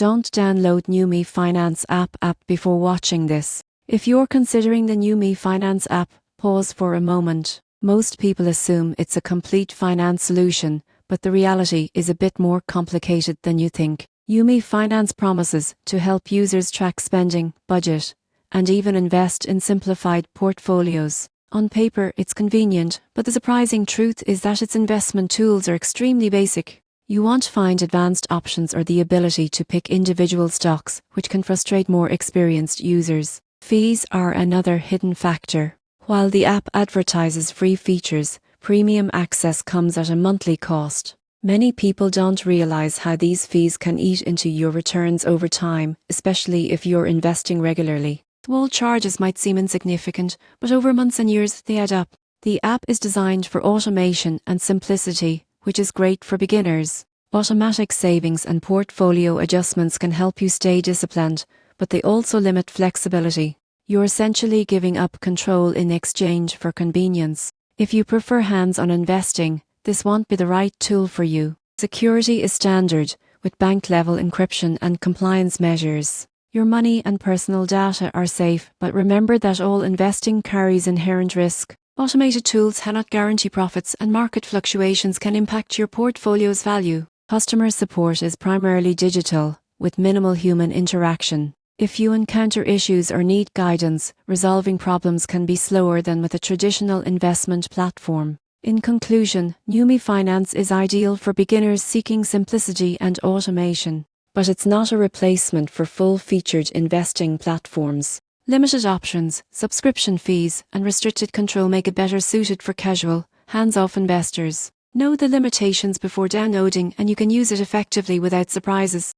Don't download Nummi Finance app before watching this. If you're considering the Nummi Finance app, pause for a moment. Most people assume it's a complete finance solution, but the reality is a bit more complicated than you think. Nummi Finance promises to help users track spending, budget, and even invest in simplified portfolios. On paper, it's convenient, but the surprising truth is that its investment tools are extremely basic. You won't find advanced options or the ability to pick individual stocks, which can frustrate more experienced users. Fees are another hidden factor. While the app advertises free features, premium access comes at a monthly cost. Many people don't realize how these fees can eat into your returns over time, especially if you're investing regularly. Small charges might seem insignificant, but over months and years they add up. The app is designed for automation and simplicity, which is great for beginners. Automatic savings and portfolio adjustments can help you stay disciplined, but they also limit flexibility. You're essentially giving up control in exchange for convenience. If you prefer hands-on investing, this won't be the right tool for you. Security is standard, with bank-level encryption and compliance measures. Your money and personal data are safe, but remember that all investing carries inherent risk. Automated tools cannot guarantee profits, and market fluctuations can impact your portfolio's value. Customer support is primarily digital, with minimal human interaction. If you encounter issues or need guidance, resolving problems can be slower than with a traditional investment platform. In conclusion, Nummi Finance is ideal for beginners seeking simplicity and automation. But it's not a replacement for full-featured investing platforms. Limited options, subscription fees, and restricted control make it better suited for casual, hands-off investors. Know the limitations before downloading, and you can use it effectively without surprises.